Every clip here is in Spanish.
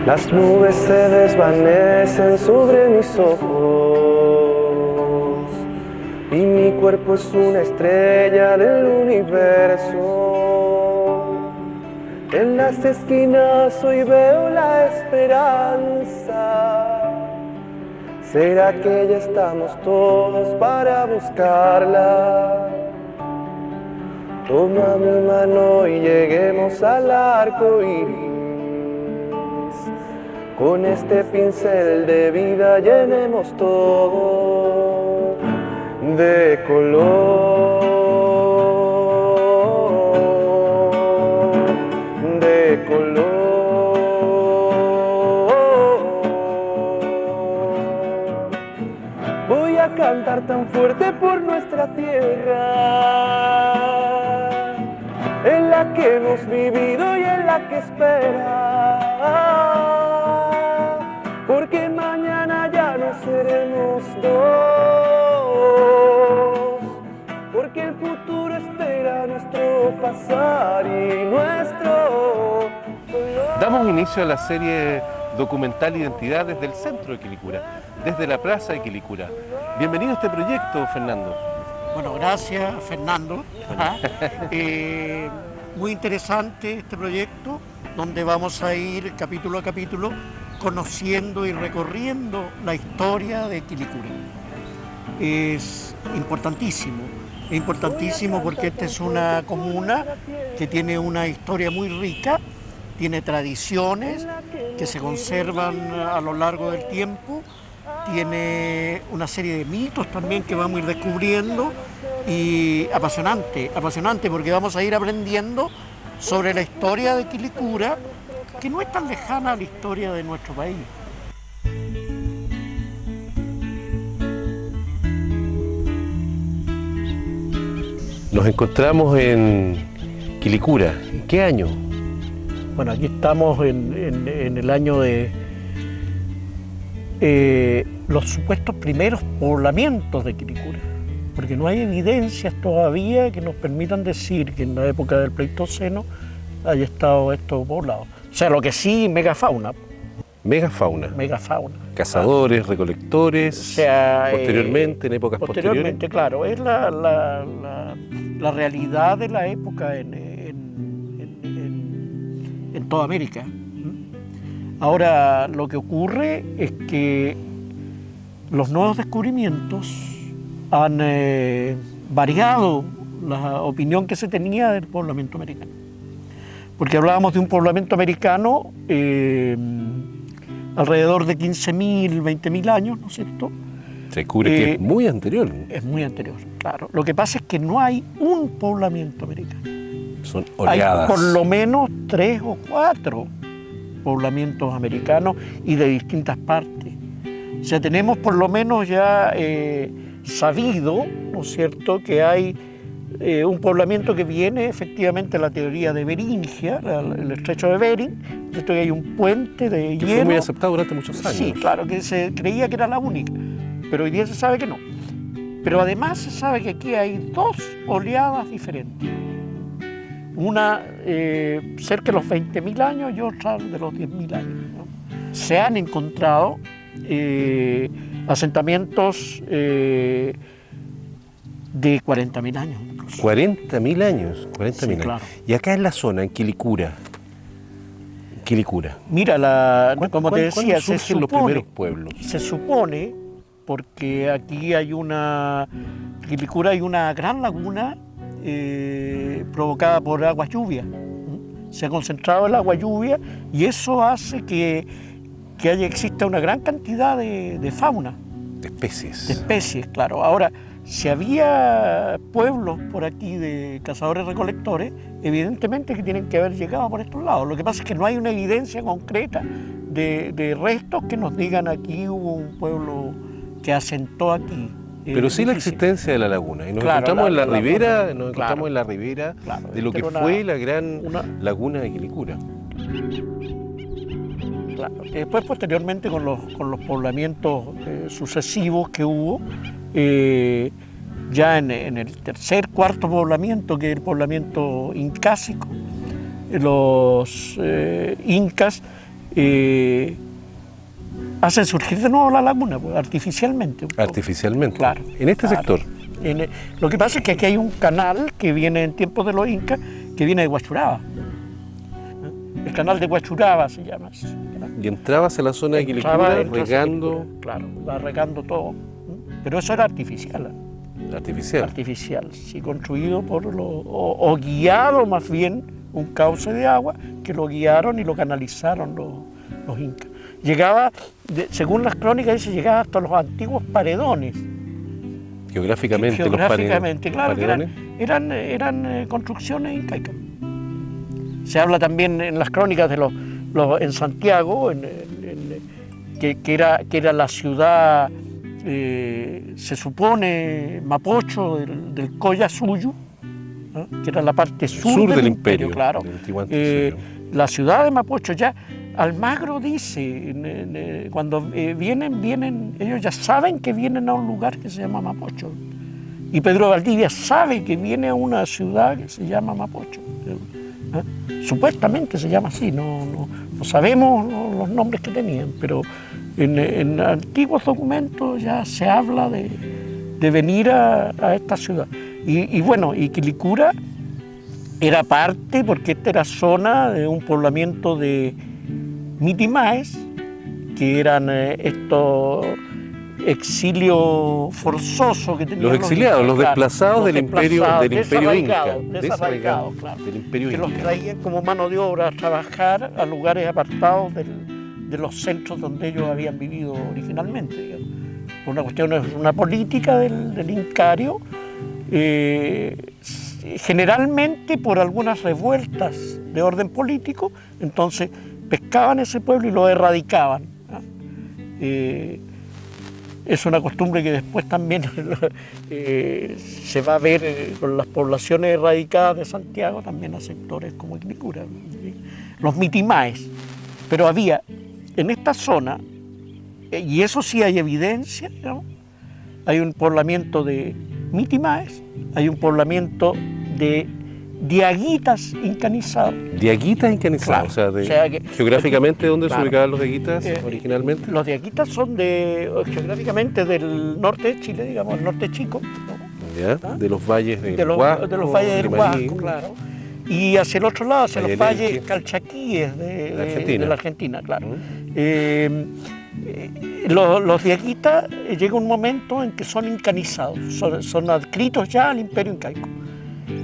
Las nubes se desvanecen sobre mis ojos y mi cuerpo es una estrella del universo. En las esquinas hoy veo la esperanza. ¿Será que ya estamos todos para buscarla? Toma mi mano y lleguemos al arco iris. Con este pincel de vida llenemos todo de color, de color. Voy a cantar tan fuerte por nuestra tierra, en la que hemos vivido y en la que espera. Porque mañana ya no seremos dos, porque el futuro espera nuestro pasar y nuestro dolor. Damos inicio a la serie documental Identidad desde el centro de Quilicura, desde la plaza de Quilicura. Bienvenido a este proyecto, Fernando. Bueno, gracias, Fernando. Muy interesante este proyecto, donde vamos a ir capítulo a capítulo conociendo y recorriendo la historia de Quilicura. Es importantísimo porque esta es una comuna que tiene una historia muy rica, tiene tradiciones que se conservan a lo largo del tiempo, tiene una serie de mitos también que vamos a ir descubriendo y apasionante porque vamos a ir aprendiendo sobre la historia de Quilicura, que no es tan lejana a la historia de nuestro país. Nos encontramos en Quilicura. ¿En qué año? Bueno, aquí estamos en el año de los supuestos primeros poblamientos de Quilicura, porque no hay evidencias todavía que nos permitan decir que en la época del Pleistoceno haya estado esto poblado. O sea, lo que sí, megafauna. Megafauna. Cazadores, recolectores, o sea, posteriormente, en épocas posteriormente, claro, es la realidad de la época en toda América. Ahora, lo que ocurre es que los nuevos descubrimientos han variado la opinión que se tenía del poblamiento americano. Porque hablábamos de un poblamiento americano alrededor de 15.000, 20.000 años, ¿no es cierto? Se descubre que es muy anterior. Es muy anterior, claro. Lo que pasa es que no hay un poblamiento americano. Son oleadas. Hay por lo menos 3 o 4 poblamientos americanos y de distintas partes. O sea, tenemos por lo menos ya sabido, ¿no es cierto?, que hay un poblamiento que viene efectivamente de la teoría de Beringia, el estrecho de Bering, que hay un puente de hielo. Fue muy aceptado durante muchos años. Sí, claro, que se creía que era la única, pero hoy día se sabe que no. Pero además se sabe que aquí hay 2 oleadas diferentes. Una cerca de los 20.000 años y otra de los 10.000 años, ¿no? Se han encontrado asentamientos de 40.000 años. Incluso. 40.000 años, 40.000 sí, años. Claro. Y acá en la zona, en Quilicura. Mira, como te decía, ¿cuándo surgen los primeros pueblos? Se supone, porque aquí hay en Quilicura hay una gran laguna provocada por agua lluvia. Se ha concentrado el agua lluvia y eso hace que exista una gran cantidad de fauna. De especies. De especies, claro. Ahora, si había pueblos por aquí de cazadores-recolectores, evidentemente que tienen que haber llegado por estos lados. Lo que pasa es que no hay una evidencia concreta de restos que nos digan aquí hubo un pueblo que asentó aquí. Pero sí la existencia de la laguna. Y nos encontramos en la ribera, de lo que fue la gran laguna de Quilicura. Claro. Y después, posteriormente, con los poblamientos sucesivos que hubo, ya en el tercer, cuarto poblamiento, que es el poblamiento incásico, los incas hacen surgir de nuevo la laguna, pues, artificialmente. Artificialmente. Claro. En este claro. sector. Lo que pasa es que aquí hay un canal que viene en tiempos de los incas, que viene de Huachuraba. El canal de Huachuraba se llama. Y entrabas a la zona de Quilicura regando. Claro, va regando todo. Pero eso era artificial. Artificial. Artificial, sí, construido por o guiado más bien un cauce de agua que lo guiaron y lo canalizaron los incas. Llegaba, según las crónicas, dice, llegaba hasta los antiguos paredones. Geográficamente, Geográficamente, los claro, paredones. Eran construcciones incaicas. Se habla también en las crónicas de en Santiago, que era la ciudad, se supone, Mapocho del Colla Suyu, ¿no? Que era la parte sur del imperio, claro. La ciudad de Mapocho, ya Almagro dice, cuando vienen, ellos ya saben que vienen a un lugar que se llama Mapocho. Y Pedro Valdivia sabe que viene a una ciudad que se llama Mapocho. Supuestamente se llama así, no sabemos los nombres que tenían, pero en antiguos documentos ya se habla de venir a esta ciudad. Y bueno, y Quilicura era parte, porque esta era zona de un poblamiento de mitimaes, que eran estos exilio forzoso que tenían los exiliados, los desplazados del imperio Inca. Desarraigados, claro. Del imperio que Inca. los traían como mano de obra a trabajar a lugares apartados de los centros donde ellos habían vivido originalmente, digamos. Por una cuestión, una política del incario, generalmente por algunas revueltas de orden político, entonces pescaban ese pueblo y lo erradicaban. Es una costumbre que después también se va a ver con las poblaciones erradicadas de Santiago, también a sectores como Quilicura, los mitimaes. Pero había en esta zona, y eso sí hay evidencia, ¿no? Hay un poblamiento de mitimaes, hay un poblamiento de diaguitas incanizados. Diaguitas incanizados, Claro, o sea, geográficamente, ¿dónde claro, se ubicaban los diaguitas originalmente? Los diaguitas son geográficamente del norte de Chile, digamos, el norte chico, ¿no? ¿Ya? ¿Ah? De los valles del de los valles del Limarí, Huasco, claro. Y hacia el otro lado, hacia los Valle valles Lenque. calchaquíes de Argentina. la Argentina, claro. Los diaguitas llega un momento en que son incanizados, son adscritos ya al imperio incaico.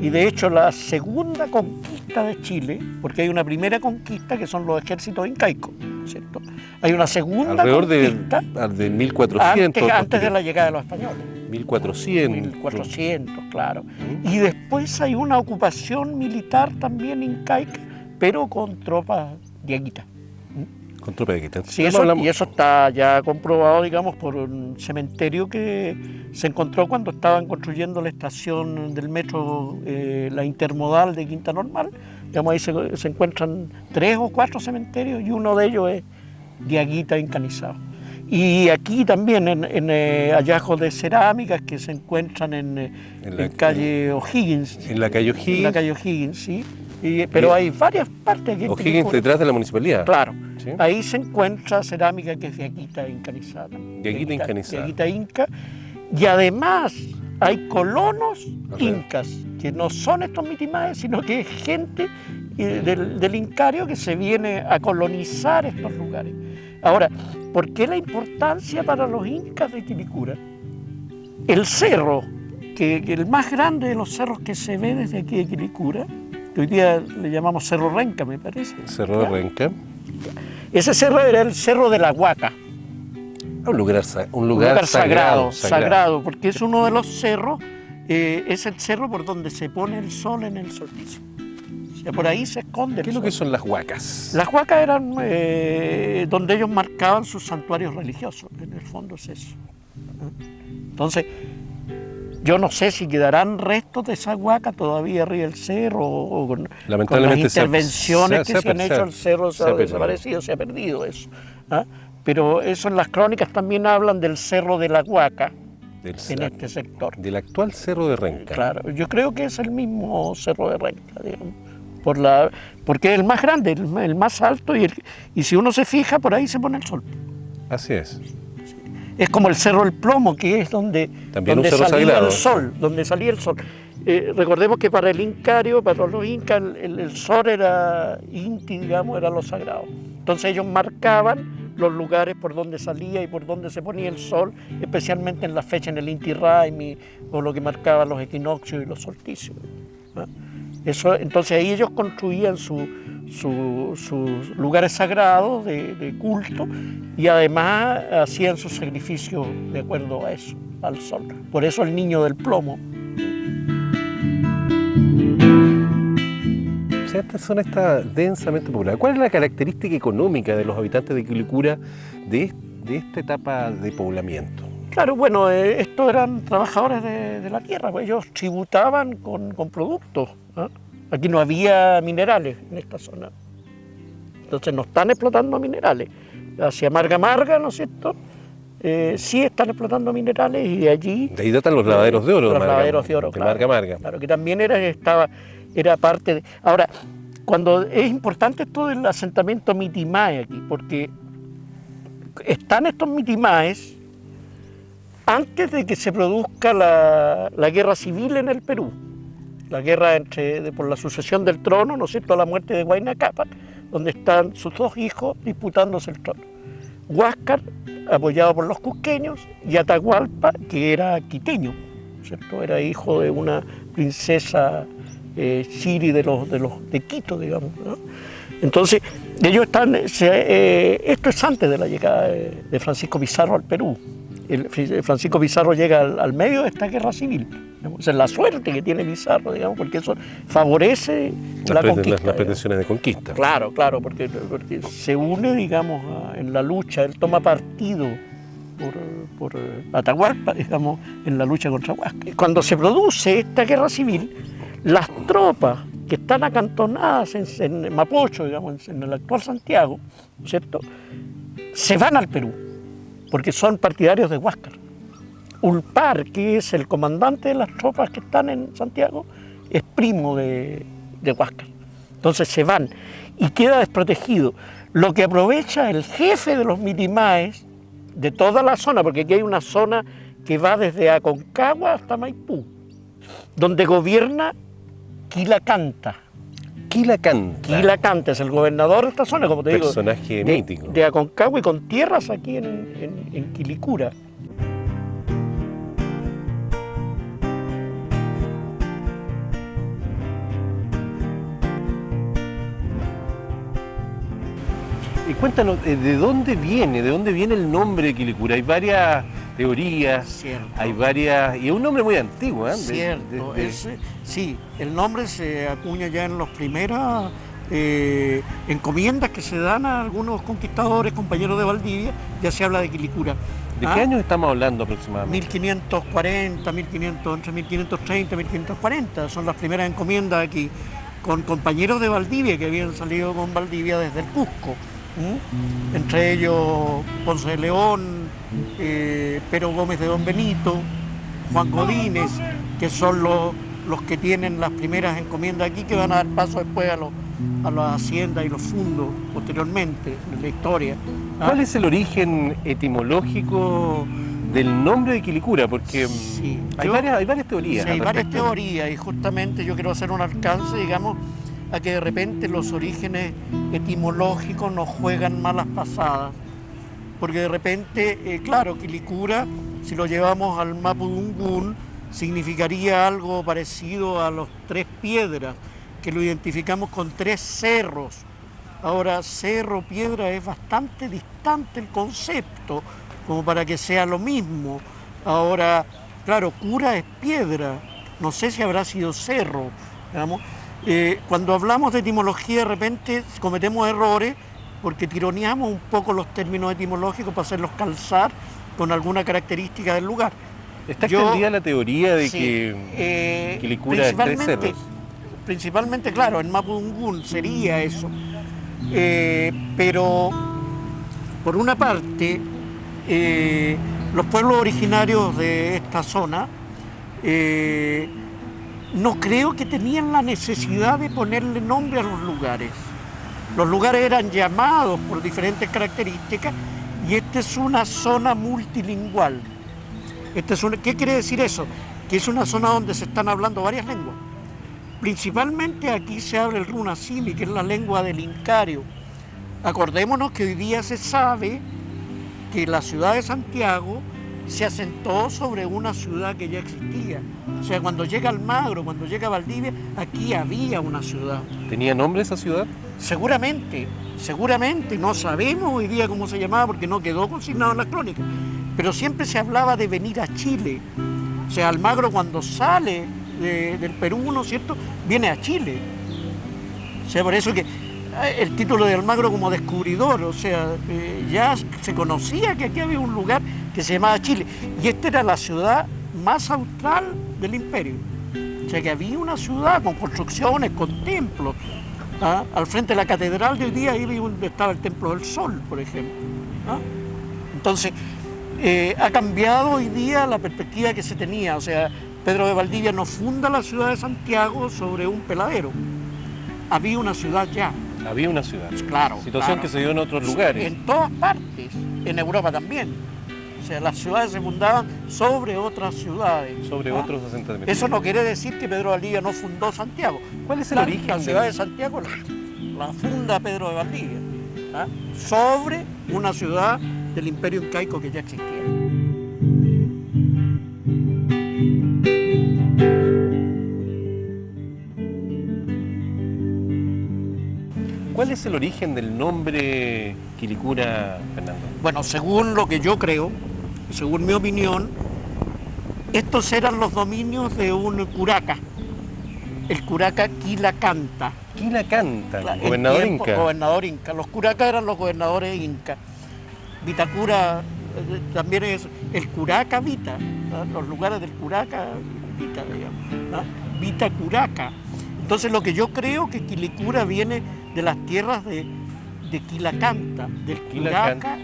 Y de hecho la segunda conquista de Chile, porque hay una primera conquista que son los ejércitos incaicos, ¿cierto? Hay una segunda alrededor conquista de 1400. antes de la llegada de los españoles. 1400. 1400, claro. Y después hay una ocupación militar también incaica, pero con tropas diaguitas. Con tropa de quitas. Sí, y eso está ya comprobado, digamos, por un cementerio que se encontró cuando estaban construyendo la estación del metro, la intermodal de Quinta Normal. Digamos, ahí se encuentran 3 o 4 cementerios y uno de ellos es diaguita incanizado. Y aquí también en hallazgos de cerámicas que se encuentran en calle O'Higgins. En la calle O'Higgins. En la calle O'Higgins, sí. Pero hay varias partes aquí. O'Higgins detrás de la municipalidad. Claro. ¿Sí? Ahí se encuentra cerámica que es diaguita incanizada. Diaguita incanizada. Diaguita inca. Y además hay colonos incas, que no son estos mitimaes, sino que es gente del incario que se viene a colonizar estos lugares. Ahora, ¿por qué la importancia para los incas de Quilicura? El cerro, que el más grande de los cerros que se ve desde aquí de Quilicura, que hoy día le llamamos Cerro Renca, me parece. Cerro de Renca. Ese cerro era el Cerro de la Huaca. Un lugar sagrado, porque es uno de los cerros, es el cerro por donde se pone el sol en el solsticio. O sea, por ahí se esconde el sol. ¿Qué es lo que son las huacas? Las huacas eran donde ellos marcaban sus santuarios religiosos, en el fondo es eso. Entonces, Yo no sé si quedarán restos de esa huaca todavía arriba del cerro o con las intervenciones que se han hecho, el cerro se ha desaparecido, se ha perdido eso. ¿Ah? Pero eso en las crónicas también hablan del cerro de la Huaca, en este sector. Del actual cerro de Renca. Claro, yo creo que es el mismo cerro de Renca, digamos, porque es el más grande, el más alto, y si uno se fija, por ahí se pone el sol. Así es. Es como el Cerro del Plomo, que es donde salía el sol, donde salía el sol. Recordemos que para el incario, para los incas, el sol era inti, digamos, era lo sagrado. Entonces ellos marcaban los lugares por donde salía y por donde se ponía el sol, especialmente en la fecha, en el Inti Raymi, o lo que marcaban los equinoccios y los solsticios. ¿No? Eso, entonces ahí ellos construían sus lugares sagrados de culto, y además hacían sus sacrificios de acuerdo a eso, al sol. Por eso el niño del plomo. O sea, esta zona está densamente poblada. ¿Cuál es la característica económica de los habitantes de Quilicura de esta etapa de poblamiento? Claro, bueno, estos eran trabajadores de la tierra, pues ellos tributaban con productos. ¿Eh? Aquí no había minerales en esta zona. Entonces no están explotando minerales. Hacia Marga, ¿no es cierto? Sí están explotando minerales, y de allí... De ahí datan los lavaderos de oro. Los lavaderos de oro, claro. Marga. Claro, que también era parte de... Ahora, cuando es importante esto del asentamiento mitimae aquí, porque están estos mitimaes antes de que se produzca la guerra civil en el Perú, la guerra por la sucesión del trono, ¿no es cierto?, a la muerte de Huayna Cápac, donde están sus dos hijos disputándose el trono. Huáscar, apoyado por los cusqueños, y Atahualpa, que era quiteño, ¿cierto?, era hijo de una princesa Chiri de Quito, digamos, ¿no? Entonces, ellos están, esto es antes de la llegada de Francisco Pizarro al Perú. Francisco Pizarro llega al medio de esta guerra civil. Esa es la suerte que tiene Pizarro, digamos, porque eso favorece la conquista. Las pretensiones de conquista. Claro, porque se une, digamos, en la lucha, él toma partido por Atahualpa, digamos, en la lucha contra Huáscar. Cuando se produce esta guerra civil, las tropas que están acantonadas en Mapocho, digamos, en el actual Santiago, ¿cierto?, se van al Perú, porque son partidarios de Huáscar. Ulpar, que es el comandante de las tropas que están en Santiago, es primo de Huáscar. Entonces se van y queda desprotegido. Lo que aprovecha el jefe de los mitimaes de toda la zona, porque aquí hay una zona que va desde Aconcagua hasta Maipú, donde gobierna Quilacanta. Quilacanta es el gobernador de esta zona, como te digo. Personaje mítico. De Aconcagua y con tierras aquí en Quilicura. Y cuéntanos, ¿de dónde viene el nombre de Quilicura? Hay varias teorías, Cierto. Hay varias, y es un nombre muy antiguo, ¿eh? Cierto, sí, el nombre se acuña ya en las primeras encomiendas que se dan a algunos conquistadores, compañeros de Valdivia, ya se habla de Quilicura. ¿De qué años estamos hablando aproximadamente? 1540, entre 1530 y 1540, son las primeras encomiendas aquí, con compañeros de Valdivia que habían salido con Valdivia desde el Cusco. Entre ellos Ponce de León, Pero Gómez de Don Benito, Juan Godínez, que son los que tienen las primeras encomiendas aquí, que van a dar paso después a las haciendas y los fundos posteriormente en la historia. ¿Cuál es el origen etimológico del nombre de Quilicura? Porque sí, hay varias teorías. Sí, hay varias teorías, y justamente yo quiero hacer un alcance, digamos, a que de repente los orígenes etimológicos nos juegan malas pasadas, porque de repente, claro, Quilicura, si lo llevamos al mapudungún, significaría algo parecido a los Tres Piedras, que lo identificamos con tres cerros. Ahora, cerro, piedra, es bastante distante el concepto, como para que sea lo mismo. Ahora, claro, cura es piedra, no sé si habrá sido cerro, digamos. Cuando hablamos de etimología, de repente cometemos errores porque tironeamos un poco los términos etimológicos para hacerlos calzar con alguna característica del lugar. Está Yo- extendida la teoría de sí, que Quilicura es tres cerros. principalmente, claro, en Mapudungun sería eso. Pero por una parte, los pueblos originarios de esta zona no creo que tenían la necesidad de ponerle nombre a los lugares. Los lugares eran llamados por diferentes características y esta es una zona multilingüal. ¿Qué quiere decir eso? Que es una zona donde se están hablando varias lenguas. Principalmente aquí se habla el runasimi, que es la lengua del incario. Acordémonos que hoy día se sabe que la ciudad de Santiago se asentó sobre una ciudad que ya existía. O sea, cuando llega Almagro, cuando llega Valdivia, aquí había una ciudad. ¿Tenía nombre esa ciudad? Seguramente, no sabemos hoy día cómo se llamaba porque no quedó consignado en las crónicas, pero siempre se hablaba de venir a Chile. O sea, Almagro cuando sale del Perú, ¿no es cierto?, viene a Chile. O sea, por eso que el título de Almagro como descubridor, o sea, ya se conocía que aquí había un lugar que se llamaba Chile, y esta era la ciudad más austral del imperio. O sea, que había una ciudad con construcciones, con templos. ¿Ah? Al frente de la catedral de hoy día, ahí donde estaba el Templo del Sol, por ejemplo. ¿Ah? Entonces, ha cambiado hoy día la perspectiva que se tenía. O sea, Pedro de Valdivia no funda la ciudad de Santiago sobre un peladero. Había una ciudad ya. Había una ciudad. Claro. Situación claro. que se dio en otros lugares. En todas partes, en Europa también. O sea, las ciudades se fundaban sobre otras ciudades. Sobre ¿Ah? otros asentamientos. Eso no quiere decir que Pedro de Valdivia no fundó Santiago. ¿Cuál es el origen La de- ciudad de Santiago la funda Pedro de Valdivia, ¿ah? Sobre una ciudad del Imperio Incaico que ya existía. ¿Cuál es el origen del nombre Quilicura, Fernando? Bueno, según lo que yo creo, según mi opinión, estos eran los dominios de un curaca, el curaca Quilacanta. Quilacanta, En gobernador tiempo- inca. Gobernador inca. Los curacas eran los gobernadores incas. Vitacura también es el curaca Vita, ¿no? Los lugares del curaca Vita, digamos, ¿no? Vitacuraca. Entonces lo que yo creo que Quilicura viene de las tierras de Quilacanta, del curaca,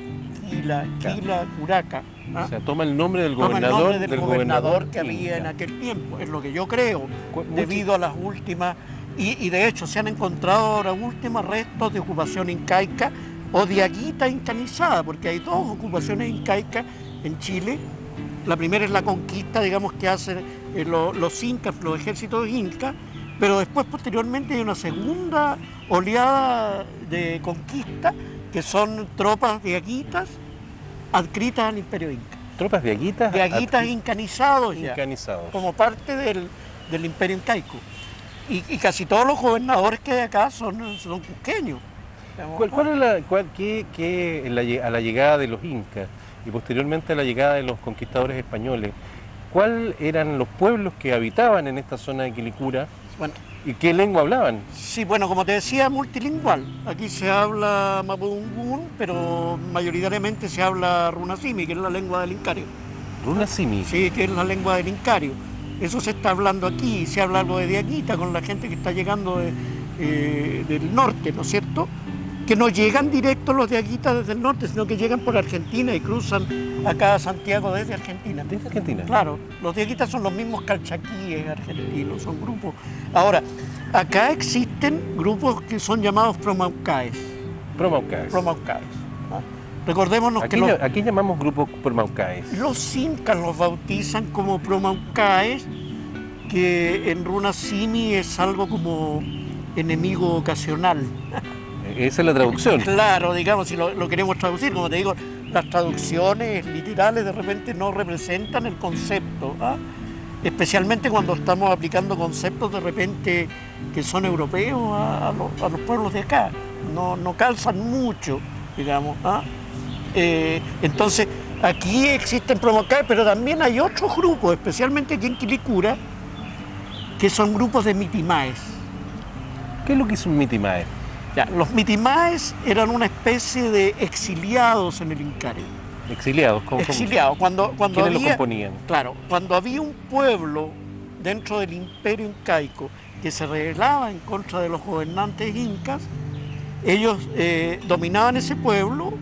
Quilacuraca. ¿Ah? O sea, toma el nombre del Toma el gobernador, nombre del gobernador que había inca. en aquel tiempo, es lo que yo creo, Mucho- debido a las últimas, y de hecho se han encontrado ahora últimos restos de ocupación incaica o de aguita incanizada, porque hay dos ocupaciones incaicas en Chile. La primera es la conquista, digamos, que hacen los incas, los ejércitos incas, pero después posteriormente hay una segunda oleada de conquista, que son tropas de aguitas adscritas al Imperio Inca. Tropas de aguitas. De aguitas incanizados ya, Incanizados. como parte del Imperio Incaico. Y casi todos los gobernadores que hay acá son cusqueños. ¿Cuál es a la llegada de los incas y posteriormente a la llegada de los conquistadores españoles, cuáles eran los pueblos que habitaban en esta zona de Quilicura Bueno, y qué lengua hablaban? sí, bueno, como te decía, multilingüal. Aquí se habla mapudungun, pero mayoritariamente se habla runasimi, que es la lengua del incario. Runasimi. Sí, que es la lengua del incario. Eso se está hablando aquí, se habla algo de diaguita con la gente que está llegando del norte, ¿no es cierto? Que no llegan directos los diaguitas desde el norte, sino que llegan por Argentina y cruzan acá a Santiago desde Argentina. ¿Desde Argentina? Claro, los diaguitas son los mismos calchaquíes argentinos, son grupos. Ahora, acá existen grupos que son llamados promaucaes. Promaucaes. ¿Ah? Recordémonos Aquí, que aquí llamamos grupo promaucaes. los incas los bautizan como promaucaes, que en runasimi es algo como enemigo ocasional. Esa es la traducción. Claro, digamos, si lo queremos traducir, como te digo, las traducciones literales de repente no representan el concepto, ¿ah? Especialmente cuando estamos aplicando conceptos de repente que son europeos a los pueblos de acá, no calzan mucho, digamos. ¿Ah? Entonces, aquí existen promaucaes, pero también hay otros grupos, especialmente aquí en Quilicura, que son grupos de mitimaes. ¿Qué es lo que es un mitimae? Ya, los mitimaes eran una especie de exiliados en el Incario. Exiliados, exiliados. Cuando ¿quiénes lo había, componían? claro, cuando había un pueblo dentro del imperio incaico que se rebelaba en contra de los gobernantes incas, ellos dominaban ese pueblo,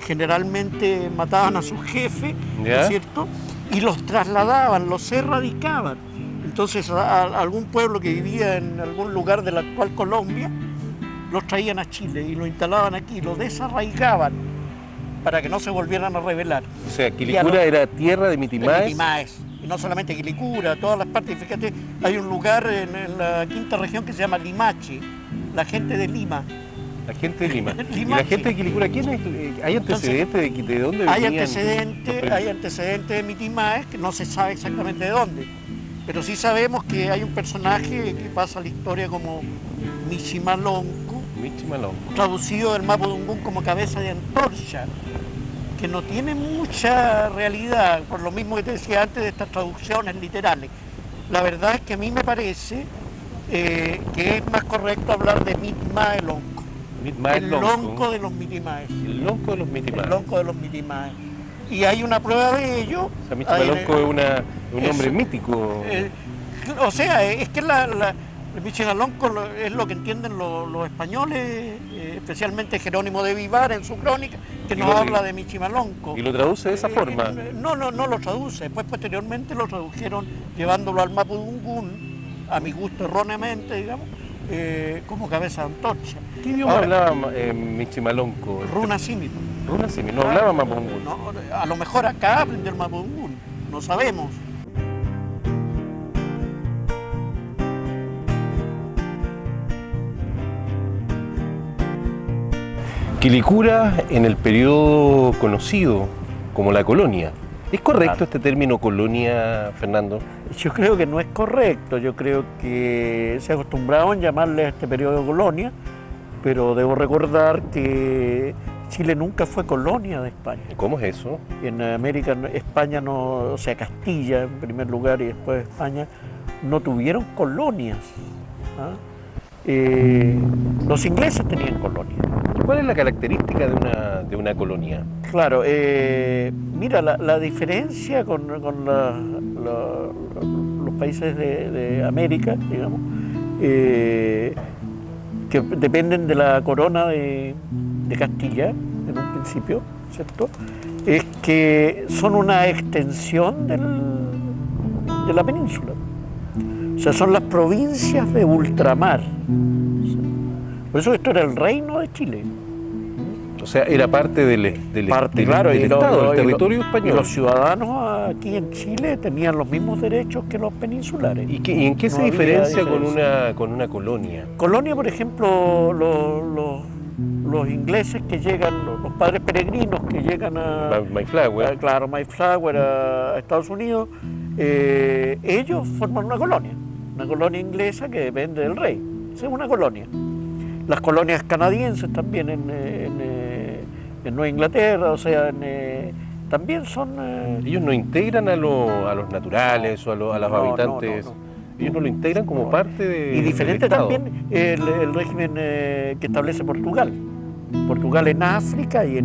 generalmente mataban a su jefe, ¿no ¿Ya? es cierto? Y los trasladaban, los erradicaban. Entonces a algún pueblo que vivía en algún lugar de la actual Colombia, los traían a Chile y lo instalaban aquí, lo desarraigaban para que no se volvieran a rebelar. O sea, Y a Quilicura los- era tierra de de Mitimaes. Mitimaes. Y no solamente Quilicura, todas las partes. Fíjate, hay un lugar en la quinta región que se llama Limache, la gente de Lima. La gente de Lima. ¿Y Limache. la gente de Quilicura quién es? ¿Hay antecedentes de dónde Hay venían? antecedentes de Mitimaes que no se sabe exactamente de dónde. Pero sí sabemos que hay un personaje que pasa a la historia como Michimalonco, Michimalonco. traducido del Mapudungún como cabeza de antorcha, que no tiene mucha realidad, por lo mismo que te decía antes de estas traducciones literales. La verdad es que a mí me parece que es más correcto hablar de Mitmaelonco, el lonco de los Mitimaes. El lonco de los Mitimaes. El lonco de los Mitimaes. Y hay una prueba de ello. O sea, Michimalonco es un hombre Eso. mítico. O sea, es que el Michimalonco es lo que entienden los españoles, especialmente Jerónimo de Vivar en su crónica, que nos habla de Michimalonco. Y lo traduce de esa forma. No lo traduce. Después, posteriormente, lo tradujeron llevándolo al Mapudungún, a mi gusto erróneamente, digamos, como cabeza de antorcha. ¿Qué idioma Ahora, hablaba Michimalonco? Runa símil. Runa sí, no hablaba Mapudungún. No, a lo mejor acá aprendió el Mapudungún, no sabemos. Quilicura en el periodo conocido como la colonia. ¿Es correcto Claro. este término colonia, Fernando? Yo creo que no es correcto, yo creo que se acostumbraban a llamarle a este periodo de colonia, pero debo recordar que Chile nunca fue colonia de España. ¿Cómo es eso? En América, España no, o sea, Castilla en primer lugar y después España, no tuvieron colonias. ¿Ah? Los ingleses tenían colonias. ¿Cuál es la característica de una colonia? Claro, mira, la diferencia con los países de América, digamos, que dependen de la corona de Castilla, en un principio, ¿cierto? Es que son una extensión de la península. O sea, son las provincias de ultramar. Por eso esto era el reino de Chile. O sea, era parte del Claro, Estado, del territorio y español. los ciudadanos aquí en Chile tenían los mismos derechos que los peninsulares. ¿Y en qué se No había diferencia diferencia. con una colonia? Colonia, por ejemplo, los ingleses que llegan, los padres peregrinos que llegan Mayflower. claro, Mayflower a Estados Unidos, ellos forman una colonia inglesa que depende del rey. Esa es una colonia. Las colonias canadienses también en Nueva Inglaterra, o sea, también son... Ellos no integran a los naturales o a los No, habitantes. no. Ellos no lo integran como parte de. Y diferente del Estado. también el régimen que establece Portugal. Portugal en África y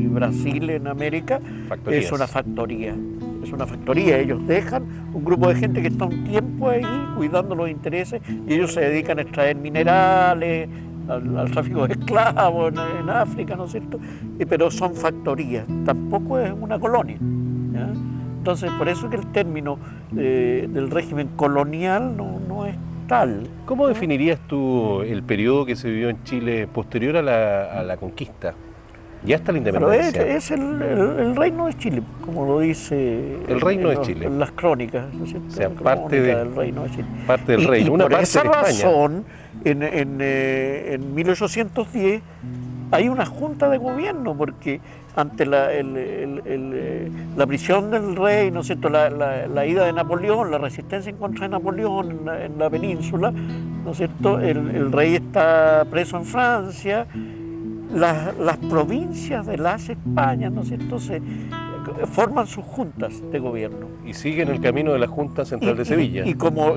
Brasil en América Factorías. es una factoría. Es una factoría. Ellos dejan un grupo de gente que está un tiempo ahí cuidando los intereses y ellos se dedican a extraer minerales, al tráfico de esclavos en África, ¿no es cierto? Pero son factorías, tampoco es una colonia. ¿Ya? Entonces, por eso que el término del régimen colonial no es tal. ¿Cómo definirías tú el periodo que se vivió en Chile posterior a la conquista? Ya hasta la Pero independencia. es el reino de Chile, como lo dice El reino de Chile. en las crónicas, ¿no es cierto? O sea, La parte crónica de- del reino de Chile. parte del Y reino, una por parte esa de España. razón, en 1810 hay una junta de gobierno, porque ante la prisión del rey, ¿no es cierto? La ida de Napoleón, la resistencia en contra de Napoleón en la península, ¿no es cierto? El rey está preso en Francia. Las provincias de las Españas, ¿no es cierto?, forman sus juntas de gobierno. Y siguen el camino de la Junta Central de Sevilla. Y como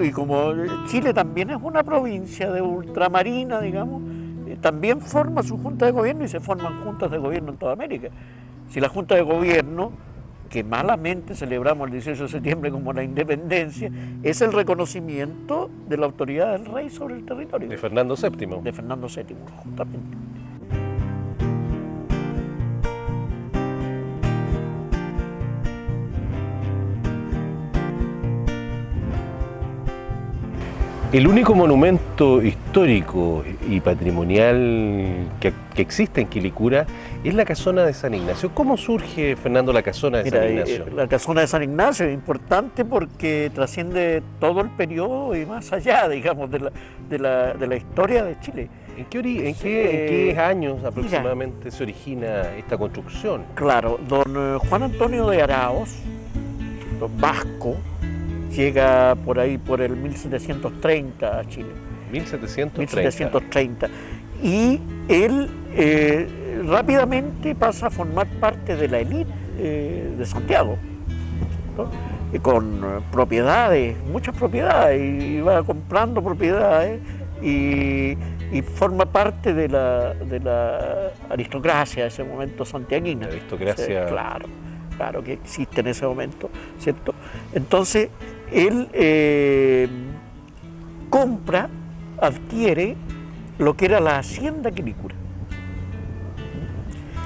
Chile también es una provincia de ultramarina, digamos, también forma su junta de gobierno y se forman juntas de gobierno en toda América. Si la Junta de Gobierno, que malamente celebramos el 18 de septiembre como la independencia, es el reconocimiento de la autoridad del rey sobre el territorio. De Fernando VII. De Fernando VII, justamente. El único monumento histórico y patrimonial que existe en Quilicura es la Casona de San Ignacio. ¿Cómo surge, Fernando, la Casona de San Ignacio? La Casona de San Ignacio es importante porque trasciende todo el periodo y más allá, digamos, de la historia de Chile. ¿En qué años aproximadamente se origina esta construcción? Claro, don Juan Antonio de Araoz, vasco, llega por ahí por el 1730 a Chile. 1730. Y él rápidamente pasa a formar parte de la élite de Santiago, ¿no? Y con propiedades, muchas propiedades, y va comprando propiedades y forma parte de la aristocracia de ese momento santiaguina. La aristocracia. Sí, claro que existe en ese momento, ¿cierto? Entonces, él adquiere lo que era la Hacienda Quilicura.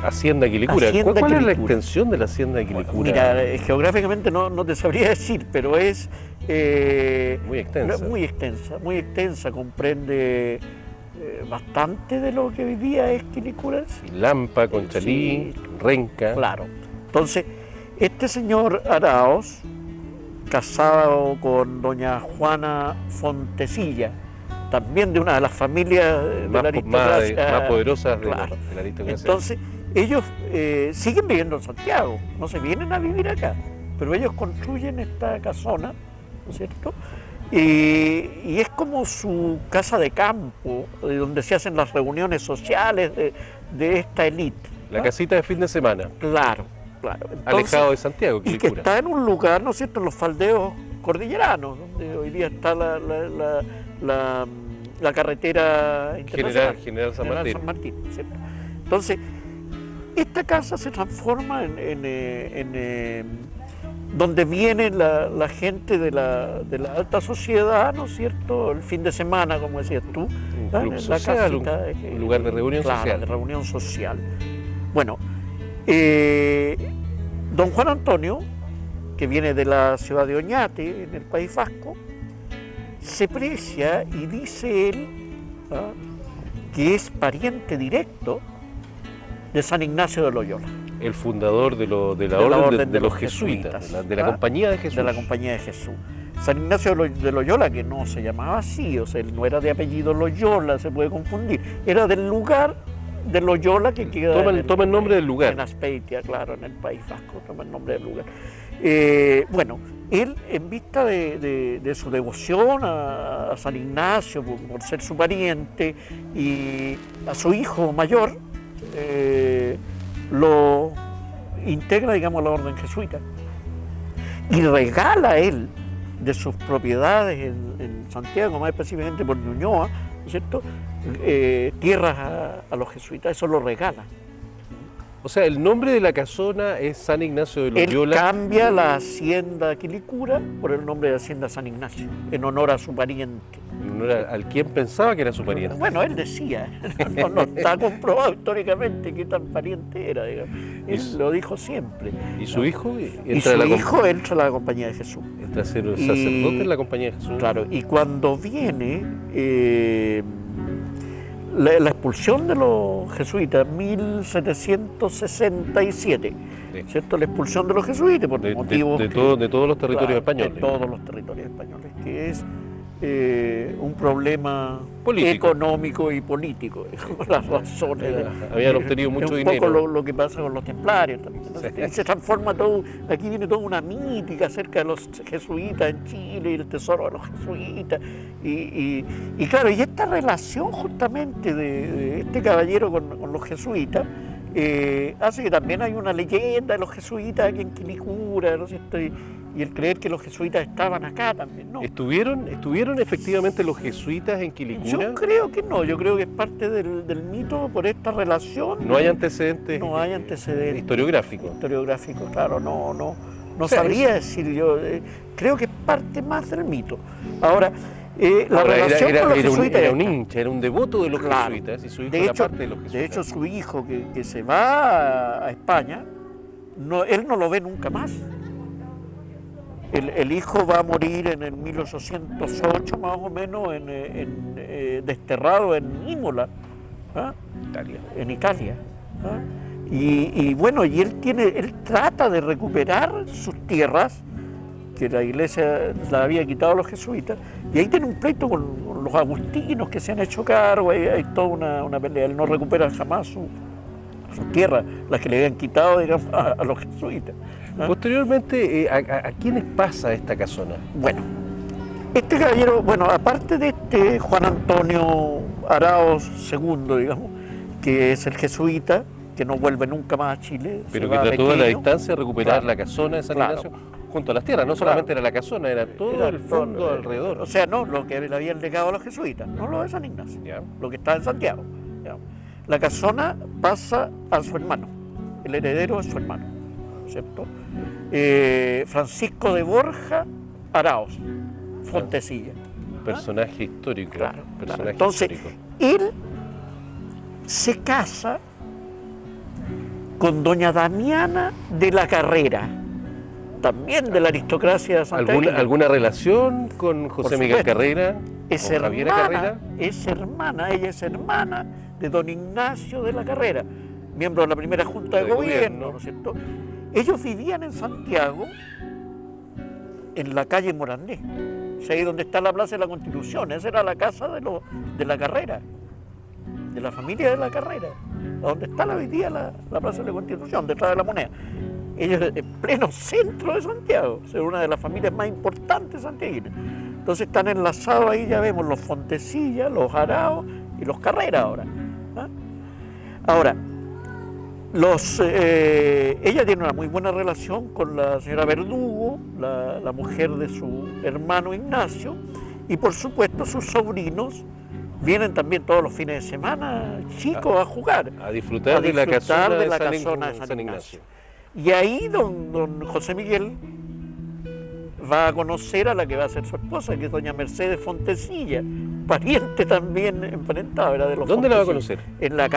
Hacienda Quilicura. ¿Cuál es la extensión de la Hacienda de Quilicura? Mira, geográficamente no te sabría decir, pero es muy extensa, comprende bastante de lo que hoy día es Quilicura. Lampa, Conchalí, sí, Renca. Claro. Entonces, este señor Araoz, casado con doña Juana Fontecilla, también de una de las familias de la aristocracia más poderosas de la aristocracia. Entonces, ellos siguen viviendo en Santiago, no se vienen a vivir acá, pero ellos construyen esta casona, ¿no es cierto? Y es como su casa de campo, donde se hacen las reuniones sociales de esta élite, ¿no? La casita de fin de semana. Claro. Entonces, alejado de Santiago, Quilicura. Y que está en un lugar, ¿no es cierto?, en los faldeos cordilleranos, donde hoy día está la carretera internacional. General San Martín, ¿cierto? Entonces, esta casa se transforma en donde viene la gente de la alta sociedad, ¿no es cierto?, el fin de semana, como decías tú. Un club social, un lugar de reunión social. De reunión social. Bueno, don Juan Antonio, que viene de la ciudad de Oñate, en el País Vasco, se precia y dice él que es pariente directo de San Ignacio de Loyola. El fundador de la orden de los jesuitas, de la Compañía de Jesús. De la Compañía de Jesús. San Ignacio de Loyola, que no se llamaba así, o sea, él no era de apellido Loyola, se puede confundir, era del lugar de Loyola que queda toma el nombre del lugar. En Azpeitia, claro, en el País Vasco, toma el nombre del lugar. Bueno, él, en vista de su devoción a San Ignacio por ser su pariente, y a su hijo mayor, lo integra, digamos, a la orden jesuita y regala a él de sus propiedades en Santiago, más específicamente por Ñuñoa, ¿no es cierto?, tierras a los jesuitas, eso lo regala. O sea, el nombre de la casona es San Ignacio de Loyola. Él cambia la hacienda Quilicura por el nombre de Hacienda San Ignacio, en honor a su pariente. En honor al quien pensaba que era su pariente. Bueno, él decía, no está comprobado históricamente qué tan pariente era, digamos. Él lo dijo siempre. ¿Y su hijo? Entra a la Compañía de Jesús. Entra a ser sacerdote en la Compañía de Jesús. Claro, y cuando viene la expulsión de los jesuitas, 1767, sí, ¿cierto? La expulsión de los jesuitas por motivos de todos los territorios españoles. De todos los territorios españoles, que es un problema político, económico y político, las razones. Habían obtenido mucho dinero. Un poco lo que pasa con los templarios también. Sí. Se transforma todo, aquí viene toda una mítica acerca de los jesuitas en Chile y el tesoro de los jesuitas. Y claro, y esta relación justamente de este caballero con los jesuitas hace que también hay una leyenda de los jesuitas aquí en Quilicura, ¿no es cierto? Y el creer que los jesuitas estaban acá también, ¿no? ¿Estuvieron efectivamente los jesuitas en Quilicura? Yo creo que no, yo creo que es parte del mito por esta relación. No hay antecedentes. No hay antecedentes historiográficos. Historiográficos, claro, no O sea, sabría decir yo. Creo que es parte más del mito. Ahora, la Ahora, relación con los jesuitas era un hincha, era un devoto de los Claro. jesuitas y su hijo de era hecho, parte de los jesuitas. de hecho, su hijo que se va a España, él no lo ve nunca más. El hijo va a morir en el 1808 más o menos, desterrado en Imola, ¿ah? En Italia. ¿Ah? Y bueno, y él trata de recuperar sus tierras que la iglesia la había quitado a los jesuitas, y ahí tiene un pleito con los agustinos que se han hecho cargo, hay toda una pelea. Él no recupera jamás sus tierras, las que le habían quitado, digamos, a los jesuitas. ¿Ah? Posteriormente, ¿a quiénes pasa esta casona? Bueno, este caballero, aparte de este Juan Antonio Araoz II, digamos, que es el jesuita, que no vuelve nunca más a Chile. Pero se que va trató de la pequeño. distancia de recuperar Claro. la casona de San Claro. Ignacio junto a las tierras. No solamente era la casona, era todo Era el fondo todo, alrededor. O sea, no lo que le habían legado a los jesuitas, no lo de San Ignacio, Ya. lo que está en Santiago. Digamos. La casona pasa a su hermano, el heredero es su hermano, ¿cierto? Francisco de Borja Araoz, Fontecilla. Personaje histórico. Claro, Personaje Entonces, histórico. él se casa con doña Damiana de la Carrera, también de la aristocracia de Santiago. ¿Alguna relación con José Miguel supuesto. Carrera? Es ¿Con Javiera Carrera? ella es hermana de don Ignacio de la Carrera, miembro de la primera Junta de Gobierno, ¿no es cierto? Ellos vivían en Santiago, en la calle Morandé, o sea, ahí donde está la Plaza de la Constitución. Esa era la casa de la Carrera, de la familia de la Carrera, donde está hoy día la Plaza de la Constitución, detrás de la Moneda. Ellos en pleno centro de Santiago, es una de las familias más importantes santiaguinas. Entonces están enlazados ahí, ya vemos los Fontecilla, los Araos y los Carrera ahora. ¿Ah? Ahora, ella tiene una muy buena relación con la señora Verdugo, la mujer de su hermano Ignacio, y por supuesto sus sobrinos vienen también todos los fines de semana, chicos, a jugar. A disfrutar de la casona de San Ignacio. Ignacio. Y ahí don José Miguel va a conocer a la que va a ser su esposa, que es doña Mercedes Fontecilla, pariente también emparentado, era de los ¿Dónde la va a Fontecilla. conocer? En La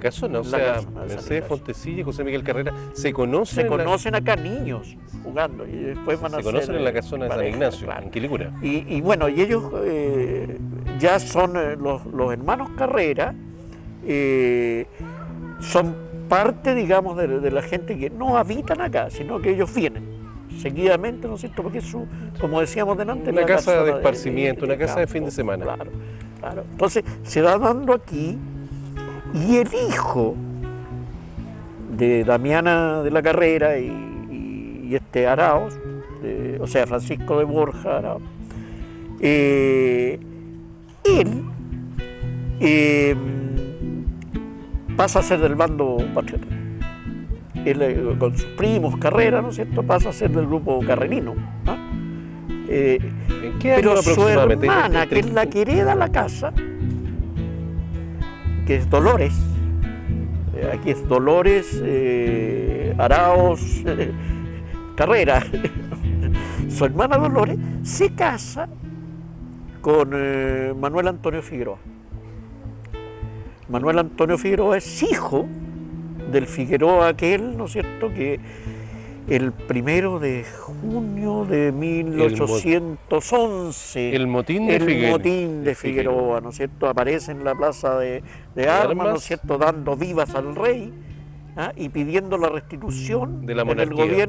casona, o la sea, casona de San Mercedes Ignacio. Fontecilla y José Miguel Carrera se conocen, Se conocen acá niños jugando y después van a se conocen ser, en la casona de San pareja, Ignacio, claro. en Quilicura. Y bueno, y ellos ya son los hermanos Carrera, son parte, digamos, de la gente que no habitan acá, sino que ellos vienen seguidamente, ¿no es cierto? Porque es como decíamos delante, Una la casa de casona esparcimiento, una casa de campo, fin de semana. Claro, claro. Entonces se va dando aquí, y el hijo de Damiana de la Carrera y este Araoz, o sea, Francisco de Borja Araoz, él pasa a ser del bando patriota. Él, con sus primos Carrera, ¿no es cierto?, pasa a ser del grupo carrerino. ¿Ah? ¿En qué año Pero su aproximadamente? hermana, que es la que hereda la casa, que es Dolores, aquí es Dolores Araoz Carrera, su hermana Dolores se casa con Manuel Antonio Figueroa. Manuel Antonio Figueroa es hijo del Figueroa aquel, ¿no es cierto?, que el 1 de junio de 1811, El motín de Figueroa, ¿no es cierto?, aparece en la plaza de Armas, ¿no es cierto?, dando vivas al rey, ¿ah?, y pidiendo la restitución De la del monarquía.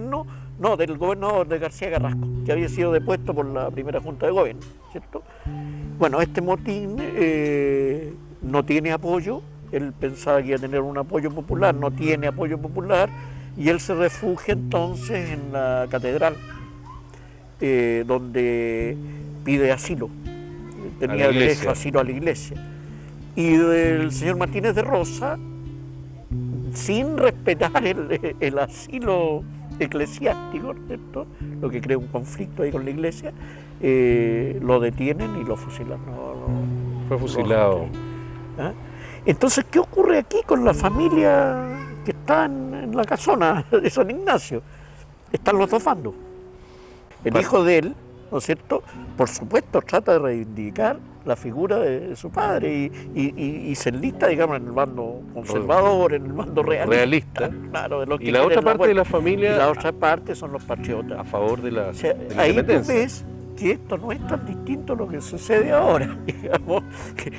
del gobierno de García Carrasco, que había sido depuesto por la primera Junta de Gobierno, ¿cierto? Bueno, este motín no tiene apoyo. Él pensaba que iba a tener un apoyo popular, no tiene apoyo popular, y él se refugia entonces en la catedral, donde pide asilo, tenía derecho a asilo a la iglesia. Y el señor Martínez de Rosa sin respetar el asilo eclesiástico, ¿no es cierto? Lo que crea un conflicto ahí con la iglesia, lo detienen y lo fusilan. Fue fusilado. ¿Ah? Entonces, ¿qué ocurre aquí con la familia que está en la casona de San Ignacio? Están los dos bandos. El hijo de él, ¿no es cierto?, por supuesto trata de reivindicar la figura de su padre y se enlista, digamos, en el bando conservador, en el bando realista. Claro, de lo que y la otra parte de la y familia la otra parte son los patriotas. a favor de la, O sea, de la ahí tú independencia. ves que esto no es tan distinto a lo que sucede ahora. Digamos, que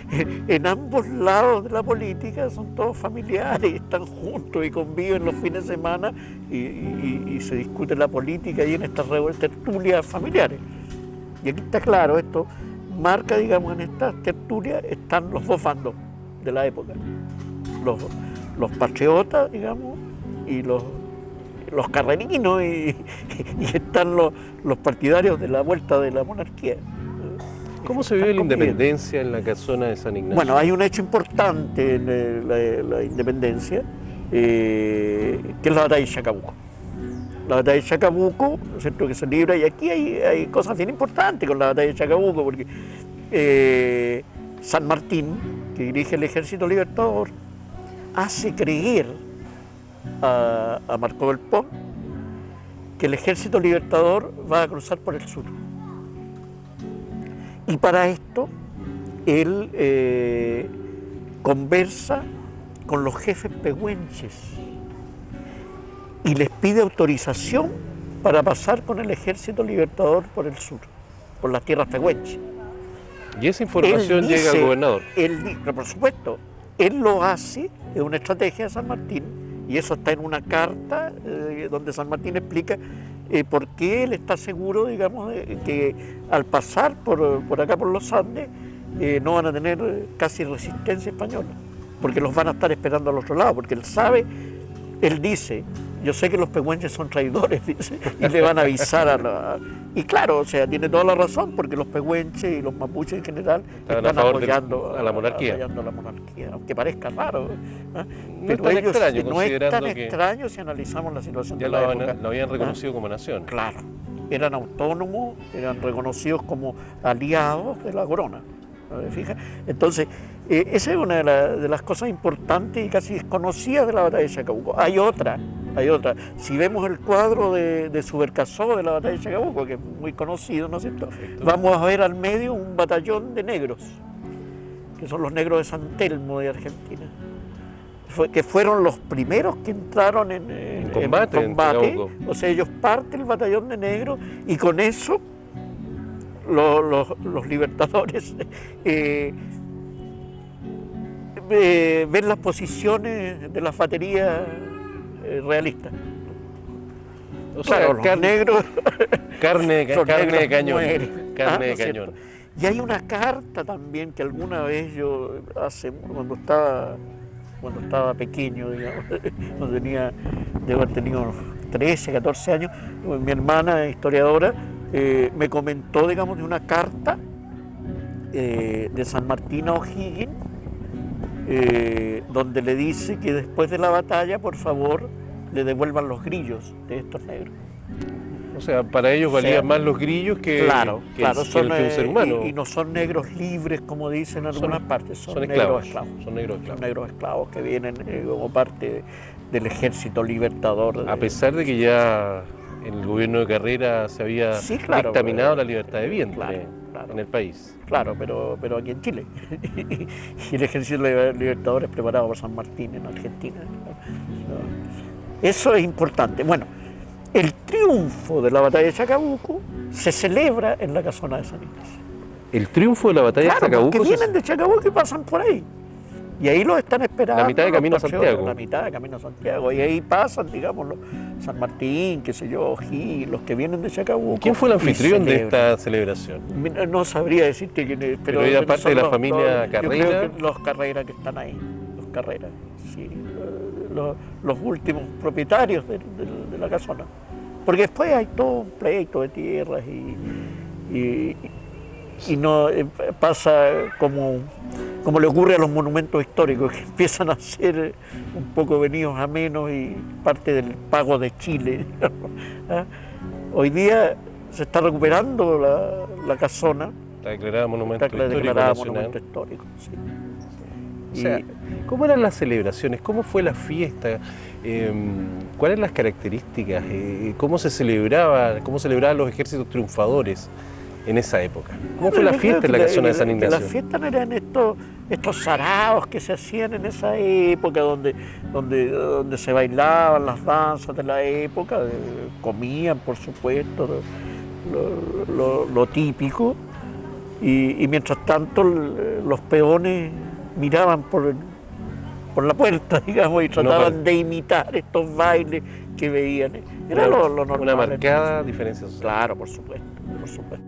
en ambos lados de la política son todos familiares, están juntos y conviven los fines de semana y se discute la política y en estas tertulias familiares. Y aquí está claro, esto marca, digamos, en estas tertulias están los dos bandos de la época. Los patriotas, digamos, y los carrerinos y están los partidarios de la vuelta de la monarquía. ¿Cómo se vive la independencia en la casona de San Ignacio? Bueno, hay un hecho importante en la independencia, que es la batalla de Chacabuco. La batalla de Chacabuco, ¿no es cierto?, que se libra, y aquí hay cosas bien importantes con la batalla de Chacabuco, porque San Martín, que dirige el Ejército Libertador, hace creer a Marco del Pont que el Ejército Libertador va a cruzar por el sur. Y para esto, él conversa con los jefes pehuenches y les pide autorización para pasar con el Ejército Libertador por el sur, por las tierras pehuenches. Y esa información llega al gobernador. Pero por supuesto, él lo hace, es una estrategia de San Martín, y eso está en una carta donde San Martín explica por qué él está seguro, digamos, de que al pasar por acá por los Andes no van a tener casi resistencia española, porque los van a estar esperando al otro lado, porque él sabe, él dice, yo sé que los pehuenches son traidores, dice, y le van a avisar Y claro, o sea, tiene toda la razón, porque los pehuenches y los mapuches en general están apoyando a la monarquía. apoyando a la monarquía, aunque parezca raro. ¿Eh? No es tan extraño, no es tan considerando que extraño si analizamos la situación ya de la época. lo habían reconocido como nación. Claro, eran autónomos, eran reconocidos como aliados de la corona. ¿No? ¿Fija? Entonces, esa es una de las cosas importantes y casi desconocidas de la batalla de Chacabuco. Hay otra. Si vemos el cuadro de Subercaseaux de la batalla de Chacabuco, que es muy conocido, ¿no es cierto? Perfecto. Vamos a ver al medio un batallón de negros, que son los negros de San Telmo de Argentina, que fueron los primeros que entraron en combate. O sea, ellos parten el batallón de negros y con eso los libertadores ven las posiciones de las baterías realistas. O sea, claro, los negros carne de cañón. ¿No es cierto? Y hay una carta también que alguna vez yo cuando estaba pequeño, digamos, debo haber tenido 13, 14 años, mi hermana historiadora me comentó, digamos, de una carta de San Martín a O'Higgins, donde le dice que después de la batalla, por favor, le devuelvan los grillos de estos negros. O sea, para ellos valían más los grillos que un ser humano. Y no son negros libres, como dicen en algunas partes, son esclavos. Negros esclavos. Son negros esclavos que vienen como parte del ejército libertador. A pesar de que ya en el gobierno de Carrera se había dictaminado la libertad de vientre en el país. Claro, pero aquí en Chile. Y el ejército libertador es preparado por San Martín en Argentina. Eso es importante. Bueno, el triunfo de la batalla de Chacabuco se celebra en la casona de San Ignacio. El triunfo de la batalla de Chacabuco. Porque vienen de Chacabuco y pasan por ahí. Y ahí los están esperando. La mitad de camino a Santiago. La mitad de camino a Santiago. Y ahí pasan, digamos, San Martín, qué sé yo, Gil, los que vienen de Chacabuco. ¿Quién fue el anfitrión de esta celebración? No sabría decirte quién es, pero era parte de la familia Carrera. Yo creo que los Carrera que están ahí, los Carrera, sí, los últimos propietarios de la casona. Porque después hay todo un pleito de tierras y no pasa como le ocurre a los monumentos históricos, que empiezan a ser un poco venidos a menos y parte del pago de Chile. ¿Ah? Hoy día se está recuperando la casona. Está declarada monumento Está histórico declarada nacional. monumento histórico. Sí. O sea, ¿cómo eran las celebraciones? ¿Cómo fue la fiesta? ¿Cuáles eran las características? ¿Cómo celebraban los ejércitos triunfadores en esa época? ¿Cómo fue la fiesta en la casona de San Ignacio? Las fiestas eran estos saraos que se hacían en esa época, donde se bailaban las danzas de la época, comían, por supuesto, lo típico, y mientras tanto los peones miraban por la puerta, digamos, y trataban de imitar estos bailes que veían. Era lo normal. Una marcada diferencia social. Claro, por supuesto, por supuesto.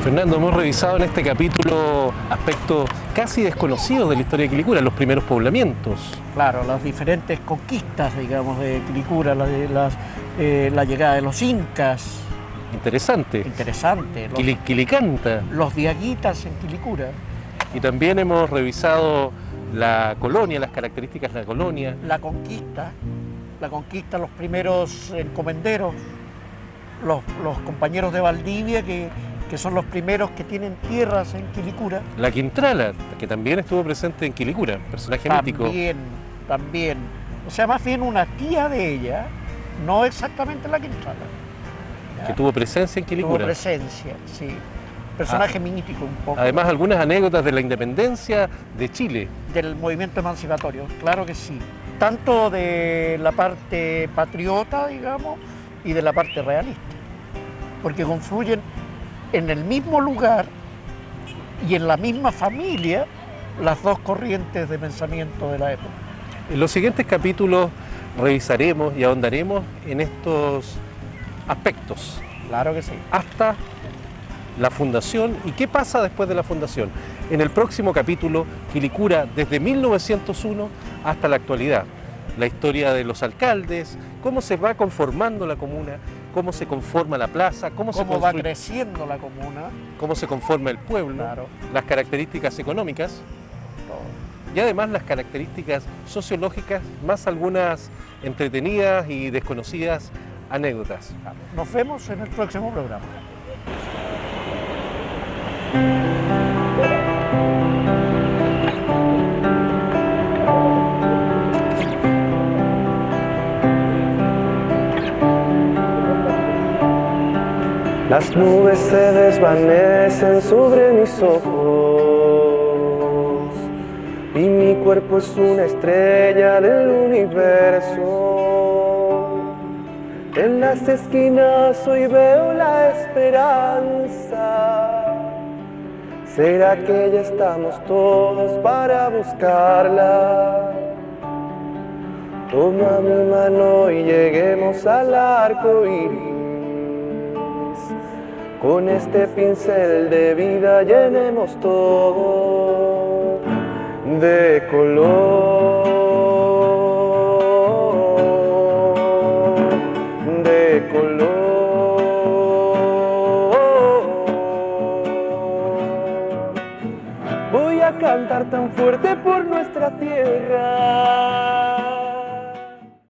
Fernando, hemos revisado en este capítulo aspectos casi desconocidos de la historia de Quilicura, los primeros poblamientos. Claro, las diferentes conquistas, digamos, de Quilicura, la llegada de los incas. Interesante. Interesante. Quilicanta. Los diaguitas en Quilicura. Y también hemos revisado la colonia, las características de la colonia. La conquista, los primeros encomenderos, los compañeros de Valdivia que son los primeros que tienen tierras en Quilicura. La Quintrala, que también estuvo presente en Quilicura, personaje mítico. También. O sea, más bien una tía de ella, no exactamente la Quintrala. ¿Ya? Que tuvo presencia en Quilicura. Tuvo presencia, sí. Personaje mítico un poco. Además, algunas anécdotas de la independencia de Chile. Del movimiento emancipatorio, claro que sí. Tanto de la parte patriota, digamos, y de la parte realista. Porque confluyen en el mismo lugar y en la misma familia las dos corrientes de pensamiento de la época. En los siguientes capítulos revisaremos y ahondaremos en estos aspectos. Claro que sí. Hasta la fundación y qué pasa después de la fundación. En el próximo capítulo, Quilicura desde 1901 hasta la actualidad. La historia de los alcaldes, cómo se va conformando la comuna, cómo se conforma la plaza, cómo va creciendo la comuna, cómo se conforma el pueblo, claro, las características económicas todo. Y además las características sociológicas, más algunas entretenidas y desconocidas anécdotas. Nos vemos en el próximo programa. Las nubes se desvanecen sobre mis ojos y mi cuerpo es una estrella del universo. En las esquinas hoy veo la esperanza. ¿Será que ya estamos todos para buscarla? Toma mi mano y lleguemos al arco iris. Con este pincel de vida llenemos todo de color, de color. Voy a cantar tan fuerte por nuestra tierra